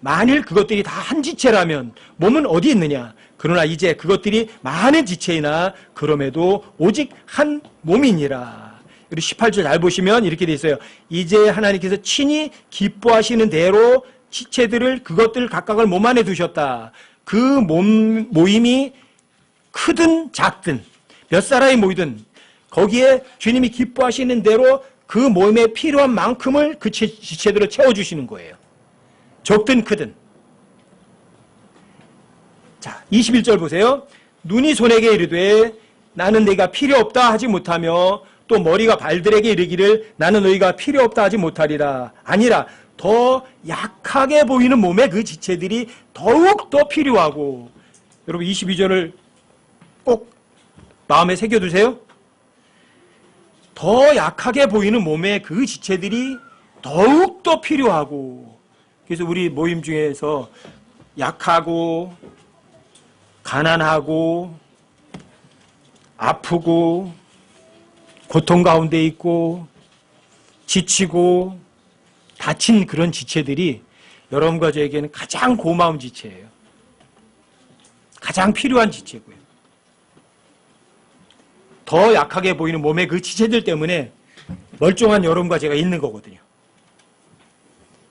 만일 그것들이 다 한 지체라면 몸은 어디 있느냐? 그러나 이제 그것들이 많은 지체이나 그럼에도 오직 한 몸이니라. 그리고 18절 잘 보시면 이렇게 돼 있어요. 이제 하나님께서 친히 기뻐하시는 대로 지체들을 그것들 각각을 몸 안에 두셨다. 그 모임이 크든 작든 몇 사람이 모이든 거기에 주님이 기뻐하시는 대로 그 모임에 필요한 만큼을 그 지체들을 채워주시는 거예요. 적든 크든. 자, 21절 보세요. 눈이 손에게 이르되 나는 네가 필요 없다 하지 못하며 또 머리가 발들에게 이르기를 나는 너희가 필요 없다 하지 못하리라. 아니라 더 약하게 보이는 몸의 그 지체들이 더욱 더 필요하고. 여러분 22절을 꼭 마음에 새겨두세요. 더 약하게 보이는 몸의 그 지체들이 더욱 더 필요하고. 그래서 우리 모임 중에서 약하고 가난하고 아프고 고통 가운데 있고 지치고 다친 그런 지체들이 여러분과 저에게는 가장 고마운 지체예요. 가장 필요한 지체고요. 더 약하게 보이는 몸의 그 지체들 때문에 멀쩡한 여러분과 제가 있는 거거든요.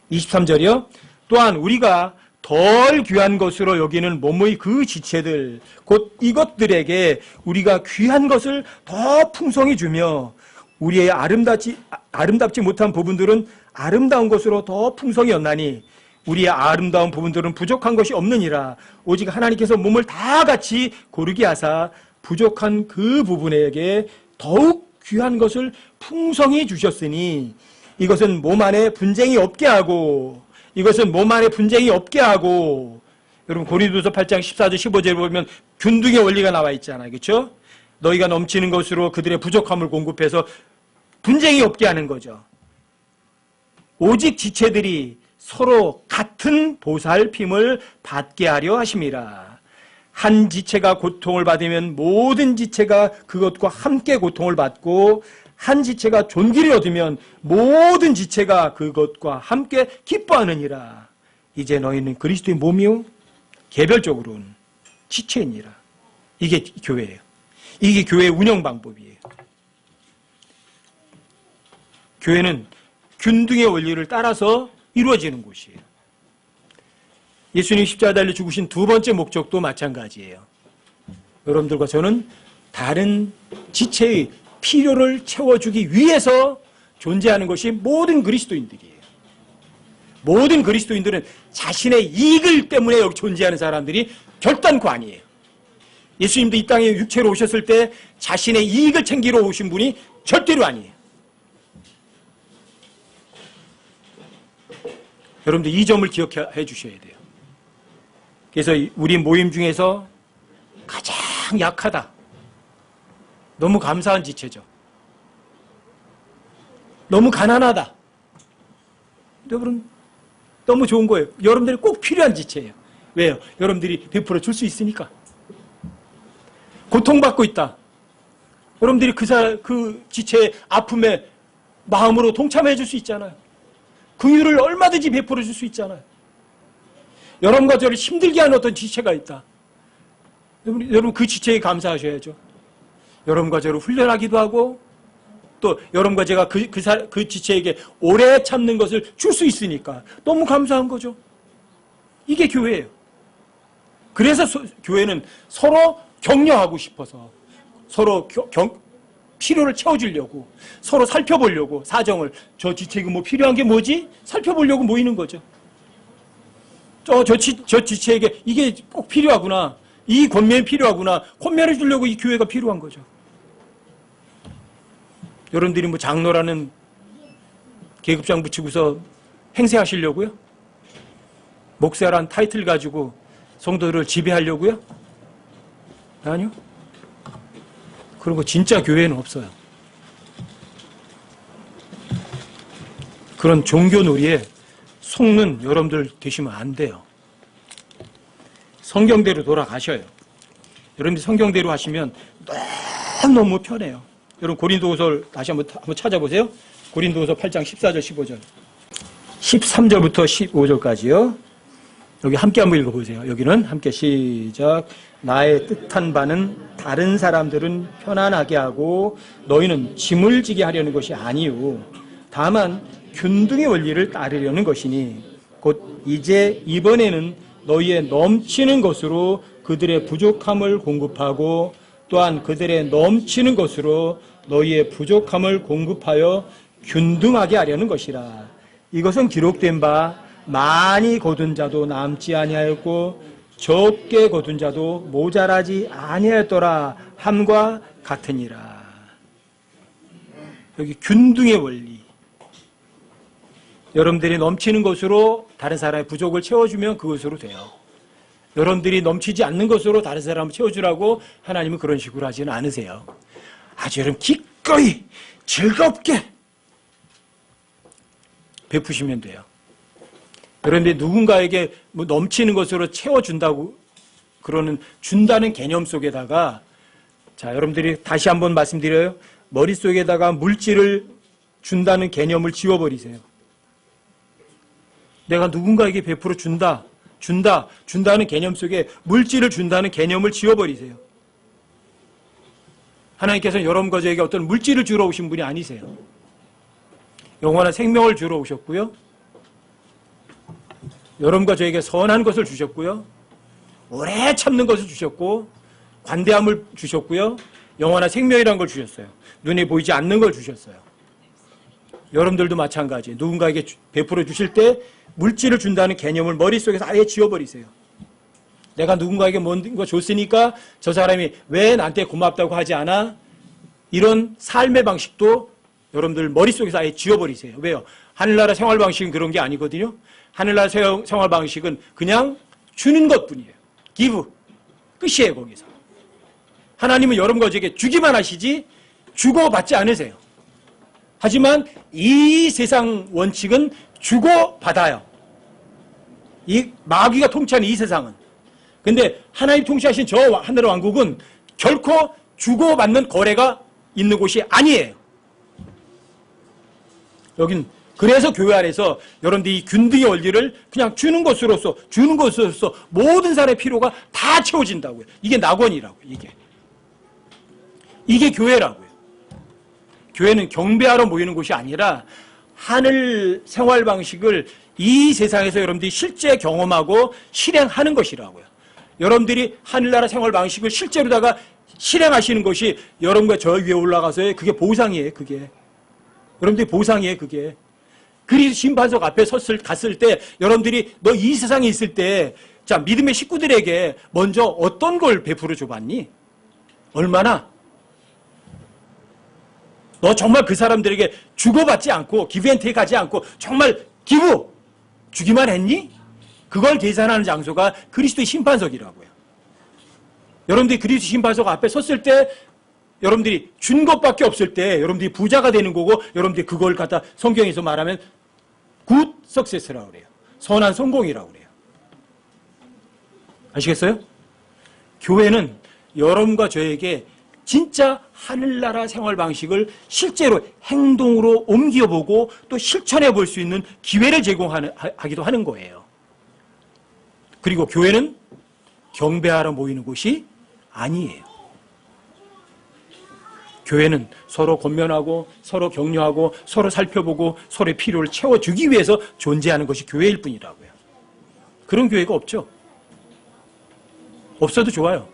23절이요. 또한 우리가 덜 귀한 것으로 여기는 몸의 그 지체들 곧 이것들에게 우리가 귀한 것을 더 풍성히 주며 우리의 아름답지 못한 부분들은 아름다운 것으로 더 풍성히 얻나니 우리의 아름다운 부분들은 부족한 것이 없느니라. 오직 하나님께서 몸을 다 같이 고르게 하사 부족한 그 부분에게 더욱 귀한 것을 풍성히 주셨으니 이것은 몸 안에 분쟁이 없게 하고 여러분 고린도서 8장 14절 15절에 보면 균등의 원리가 나와 있잖아요. 그렇죠? 너희가 넘치는 것으로 그들의 부족함을 공급해서 분쟁이 없게 하는 거죠. 오직 지체들이 서로 같은 보살핌을 받게 하려 하심이라. 한 지체가 고통을 받으면 모든 지체가 그것과 함께 고통을 받고 한 지체가 존귀를 얻으면 모든 지체가 그것과 함께 기뻐하느니라. 이제 너희는 그리스도의 몸이요 개별적으로는 지체이니라. 이게 교회예요. 이게 교회의 운영 방법이에요. 교회는 균등의 원리를 따라서 이루어지는 곳이에요. 예수님 십자가 달려 죽으신 두 번째 목적도 마찬가지예요. 여러분들과 저는 다른 지체의 필요를 채워주기 위해서 존재하는 것이 모든 그리스도인들이에요. 모든 그리스도인들은 자신의 이익을 때문에 여기 존재하는 사람들이 결단코 아니에요. 예수님도 이 땅에 육체로 오셨을 때 자신의 이익을 챙기러 오신 분이 절대로 아니에요. 여러분들 이 점을 기억해 주셔야 돼요. 그래서 우리 모임 중에서 가장 약하다. 너무 감사한 지체죠. 너무 가난하다. 여러분 너무 좋은 거예요. 여러분들이 꼭 필요한 지체예요. 왜요? 여러분들이 베풀어 줄 수 있으니까. 고통받고 있다. 여러분들이 그 지체의 아픔에 마음으로 동참해 줄 수 있잖아요. 긍휼을 얼마든지 베풀어 줄 수 있잖아요. 여러분과 저를 힘들게 하는 어떤 지체가 있다. 여러분 그 지체에 감사하셔야죠. 여러분과 저를 훈련하기도 하고 또 여러분과 제가 그 지체에게 오래 참는 것을 줄 수 있으니까 너무 감사한 거죠. 이게 교회예요. 그래서 교회는 서로 격려하고 싶어서 서로 필요를 채워주려고 서로 살펴보려고 사정을 저 지체가 뭐 필요한 게 뭐지? 살펴보려고 모이는 거죠. 저 지체에게 이게 꼭 필요하구나. 이 권면이 필요하구나. 권면해 주려고 이 교회가 필요한 거죠. 여러분들이 뭐 장로라는 계급장 붙이고서 행세하시려고요? 목사란 타이틀 가지고 성도들을 지배하려고요? 아니요. 그런 거 진짜 교회에는 없어요. 그런 종교 놀이에 속는 여러분들 되시면 안 돼요. 성경대로 돌아가셔요. 여러분들 성경대로 하시면 너무 편해요. 여러분 고린도후서 다시 한번 찾아보세요. 고린도후서 8장 14절 15절 13절부터 15절까지요. 여기 함께 한번 읽어보세요. 여기는 함께 시작. 나의 뜻한 바는 다른 사람들은 편안하게 하고 너희는 짐을 지게 하려는 것이 아니요 다만 균등의 원리를 따르려는 것이니 곧 이제 이번에는 너희의 넘치는 것으로 그들의 부족함을 공급하고 또한 그들의 넘치는 것으로 너희의 부족함을 공급하여 균등하게 하려는 것이라. 이것은 기록된 바 많이 거둔 자도 남지 아니하였고 적게 거둔 자도 모자라지 아니하였더라 함과 같으니라. 여기 균등의 원리. 여러분들이 넘치는 것으로 다른 사람의 부족을 채워주면 그것으로 돼요. 여러분들이 넘치지 않는 것으로 다른 사람을 채워주라고 하나님은 그런 식으로 하지는 않으세요. 아주 여러분 기꺼이 즐겁게 베푸시면 돼요. 그런데 누군가에게 뭐 넘치는 것으로 채워준다고 그러는 준다는 개념 속에다가 자 여러분들이 다시 한번 말씀드려요. 머릿속에다가 물질을 준다는 개념을 지워버리세요. 내가 누군가에게 베풀어 준다는 개념 속에 물질을 준다는 개념을 지워버리세요. 하나님께서는 여러분과 저에게 어떤 물질을 주러 오신 분이 아니세요. 영원한 생명을 주러 오셨고요. 여러분과 저에게 선한 것을 주셨고요. 오래 참는 것을 주셨고 관대함을 주셨고요. 영원한 생명이라는 걸 주셨어요. 눈에 보이지 않는 걸 주셨어요. 여러분들도 마찬가지. 누군가에게 베풀어 주실 때 물질을 준다는 개념을 머릿속에서 아예 지워버리세요. 내가 누군가에게 뭔가 줬으니까 저 사람이 왜 나한테 고맙다고 하지 않아? 이런 삶의 방식도 여러분들 머릿속에서 아예 지워버리세요. 왜요? 하늘나라 생활 방식은 그런 게 아니거든요. 하늘나라 생활 방식은 그냥 주는 것뿐이에요. give. 끝이에요, 거기서. 하나님은 여러분과 저에게 주기만 하시지 주고받지 않으세요. 하지만 이 세상 원칙은 주고받아요. 이 마귀가 통치하는 이 세상은. 근데 하나님 통치하신 저 하늘의 왕국은 결코 주고받는 거래가 있는 곳이 아니에요. 여긴 그래서 교회 안에서 여러분들이 이 균등의 원리를 그냥 주는 것으로서 모든 사람의 필요가 다 채워진다고요. 이게 낙원이라고요. 이게 교회라고요. 교회는 경배하러 모이는 곳이 아니라 하늘 생활 방식을 이 세상에서 여러분들이 실제 경험하고 실행하는 것이라고요. 여러분들이 하늘나라 생활 방식을 실제로다가 실행하시는 것이 여러분과 저 위에 올라가서의 그게 보상이에요. 그게 여러분들이 보상이에요. 그게 그리스도 심판석 앞에 갔을 때 여러분들이 너 이 세상에 있을 때 자 믿음의 식구들에게 먼저 어떤 걸 베풀어 줘봤니? 얼마나? 너 정말 그 사람들에게 주고받지 않고 기브앤테이크 하지 않고 정말 주기만 했니? 그걸 계산하는 장소가 그리스도의 심판석이라고요. 여러분들이 그리스도 심판석 앞에 섰을 때 여러분들이 준 것밖에 없을 때 여러분들이 부자가 되는 거고 여러분들이 그걸 갖다 성경에서 말하면 굿 석세스라고 그래요. 선한 성공이라고 그래요. 아시겠어요? 교회는 여러분과 저에게 진짜 하늘나라 생활 방식을 실제로 행동으로 옮겨보고 또 실천해 볼 수 있는 기회를 제공하기도 하는 거예요. 그리고 교회는 경배하러 모이는 곳이 아니에요. 교회는 서로 권면하고 서로 격려하고 서로 살펴보고 서로의 필요를 채워주기 위해서 존재하는 것이 교회일 뿐이라고요. 그런 교회가 없죠. 없어도 좋아요.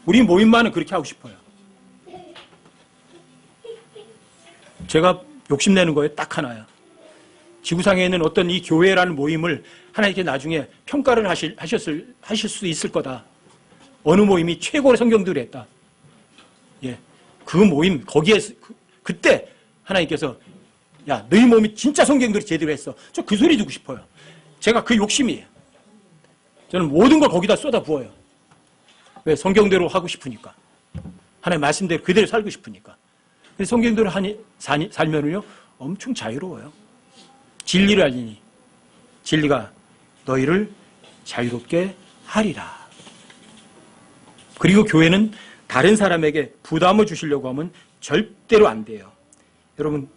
우리 모임만은 그렇게 하고 싶어요. 제가 욕심내는 거에 딱 하나야. 지구상에 있는 어떤 이 교회라는 모임을 하나님께 나중에 평가를 하실 수 있을 거다. 어느 모임이 최고의 성경들을 했다. 예. 그 모임, 거기에서, 그때 하나님께서, 야, 너희 몸이 진짜 성경들이 제대로 했어. 저 그 소리 듣고 싶어요. 제가 그 욕심이에요. 저는 모든 걸 거기다 쏟아 부어요. 왜? 성경대로 하고 싶으니까. 하나님 말씀대로 그대로 살고 싶으니까. 근데 성경대로 살면은요, 엄청 자유로워요. 진리를 알리니, 진리가 너희를 자유롭게 하리라. 그리고 교회는 다른 사람에게 부담을 주시려고 하면 절대로 안 돼요. 여러분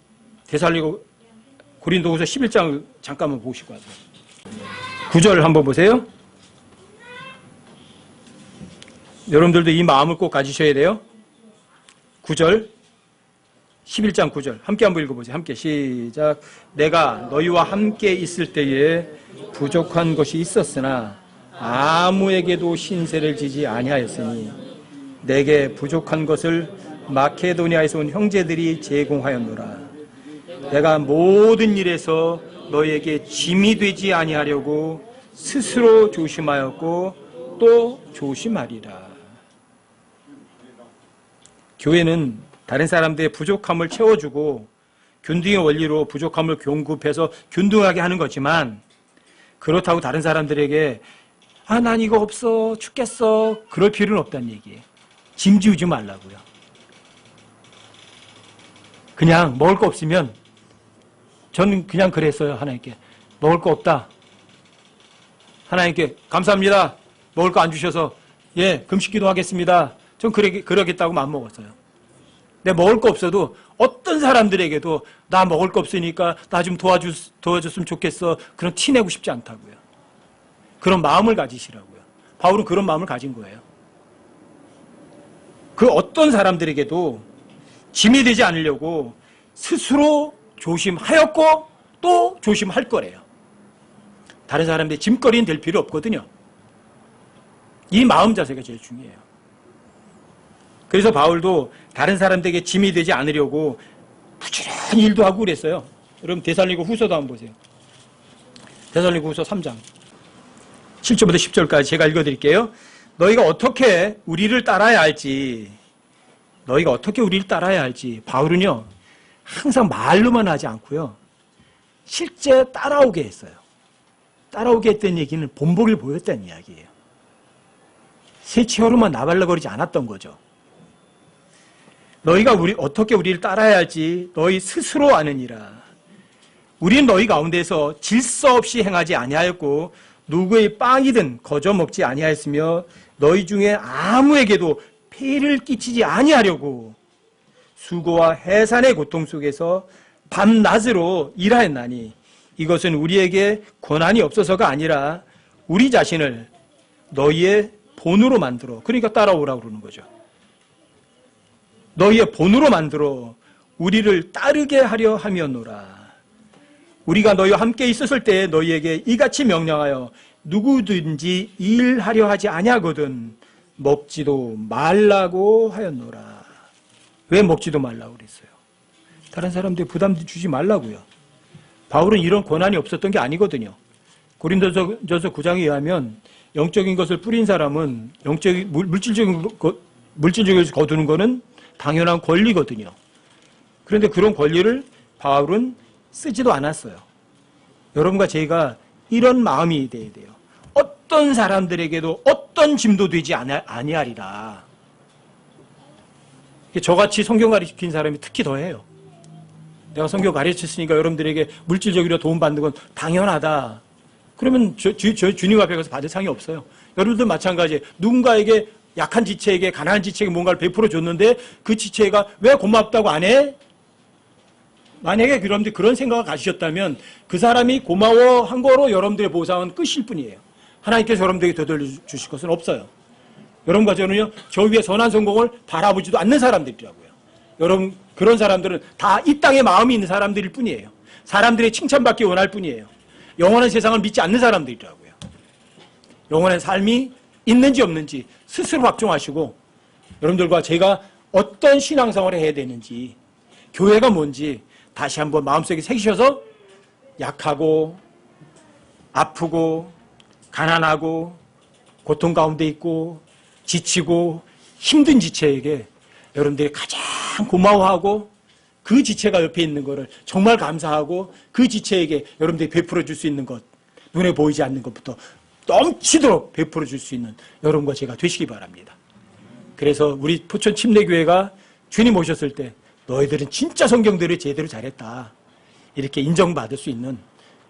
고린도후서 11장 잠깐만 보시고 하세요. 9절 한번 보세요. 여러분들도 이 마음을 꼭 가지셔야 돼요. 9절 11장 9절 함께 한번 읽어보세요. 함께 시작. 내가 너희와 함께 있을 때에 부족한 것이 있었으나 아무에게도 신세를 지지 아니하였으니 내게 부족한 것을 마케도니아에서 온 형제들이 제공하였노라. 내가 모든 일에서 너희에게 짐이 되지 아니하려고 스스로 조심하였고 또 조심하리라. 교회는 다른 사람들의 부족함을 채워주고 균등의 원리로 부족함을 공급해서 균등하게 하는 거지만 그렇다고 다른 사람들에게 난 이거 없어 죽겠어 그럴 필요는 없다는 얘기예요. 짐 지우지 말라고요. 그냥 먹을 거 없으면 저는 그냥 그랬어요. 하나님께 먹을 거 없다. 하나님께 감사합니다. 먹을 거 안 주셔서 금식기도 하겠습니다. 전 그러겠다고 마음먹었어요. 근데 먹을 거 없어도 어떤 사람들에게도 나 먹을 거 없으니까 나 좀 도와줬으면 좋겠어. 그런 티 내고 싶지 않다고요. 그런 마음을 가지시라고요. 바울은 그런 마음을 가진 거예요. 그 어떤 사람들에게도 짐이 되지 않으려고 스스로 조심하였고 또 조심할 거래요. 다른 사람들의 짐거리는 될 필요 없거든요. 이 마음 자세가 제일 중요해요. 그래서 바울도 다른 사람들에게 짐이 되지 않으려고 부지런히 일도 하고 그랬어요. 여러분 데살로니가 후서도 한번 보세요. 데살로니가 후서 3장 7절부터 10절까지 제가 읽어드릴게요. 너희가 어떻게 우리를 따라야 할지 바울은요 항상 말로만 하지 않고요 실제 따라오게 했어요. 따라오게 했던 얘기는 본보기를 보였다는 이야기예요. 새치어로만 나발라거리지 않았던 거죠. 너희가 어떻게 우리를 따라야 할지 너희 스스로 아느니라. 우리는 너희 가운데서 질서 없이 행하지 아니하였고 누구의 빵이든 거저 먹지 아니하였으며 너희 중에 아무에게도 폐를 끼치지 아니하려고 수고와 해산의 고통 속에서 밤낮으로 일하였나니 이것은 우리에게 권한이 없어서가 아니라 우리 자신을 너희의 본으로 만들어, 그러니까 따라오라고 그러는 거죠. 너희의 본으로 만들어 우리를 따르게 하려 함이었노라. 우리가 너희와 함께 있었을 때 너희에게 이같이 명령하여 누구든지 일하려 하지 아니하거든 먹지도 말라고 하였노라. 왜 먹지도 말라고 그랬어요? 다른 사람들이 부담 주지 말라고요. 바울은 이런 권한이 없었던 게 아니거든요. 고린도전서 9장에 의하면 영적인 것을 뿌린 사람은 물질적인 것을 거두는 것은 당연한 권리거든요. 그런데 그런 권리를 바울은 쓰지도 않았어요. 여러분과 제가 이런 마음이 돼야 돼요. 어떤 사람들에게도 어떤 짐도 되지 아니하리라. 저같이 성경 가르치는 사람이 특히 더해요. 내가 성경 가르쳤으니까 여러분들에게 물질적으로 도움받는 건 당연하다. 그러면 주님 앞에 가서 받을 상이 없어요. 여러분들 마찬가지예요. 누군가에게 약한 지체에게 가난한 지체에게 뭔가를 베풀어 줬는데 그 지체가 왜 고맙다고 안 해? 만약에 여러분들이 그런 생각을 가지셨다면 그 사람이 고마워한 거로 여러분들의 보상은 끝일 뿐이에요. 하나님께서 여러분들에게 되돌려 주실 것은 없어요. 여러분과 저는요, 저 위에 선한 성공을 바라보지도 않는 사람들이라고요. 여러분, 그런 사람들은 다 이 땅에 마음이 있는 사람들일 뿐이에요. 사람들의 칭찬받기 원할 뿐이에요. 영원한 세상을 믿지 않는 사람들이라고요. 영원한 삶이 있는지 없는지 스스로 확정하시고 여러분들과 제가 어떤 신앙생활을 해야 되는지, 교회가 뭔지 다시 한번 마음속에 새기셔서 약하고 아프고 가난하고 고통 가운데 있고 지치고 힘든 지체에게 여러분들이 가장 고마워하고 그 지체가 옆에 있는 것을 정말 감사하고 그 지체에게 여러분들이 베풀어 줄 수 있는 것, 눈에 보이지 않는 것부터 넘치도록 베풀어 줄 수 있는 여러분과 제가 되시기 바랍니다. 그래서 우리 포천 침례교회가 주님 오셨을 때 너희들은 진짜 성경들을 제대로 잘했다, 이렇게 인정받을 수 있는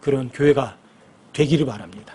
그런 교회가 되기를 바랍니다.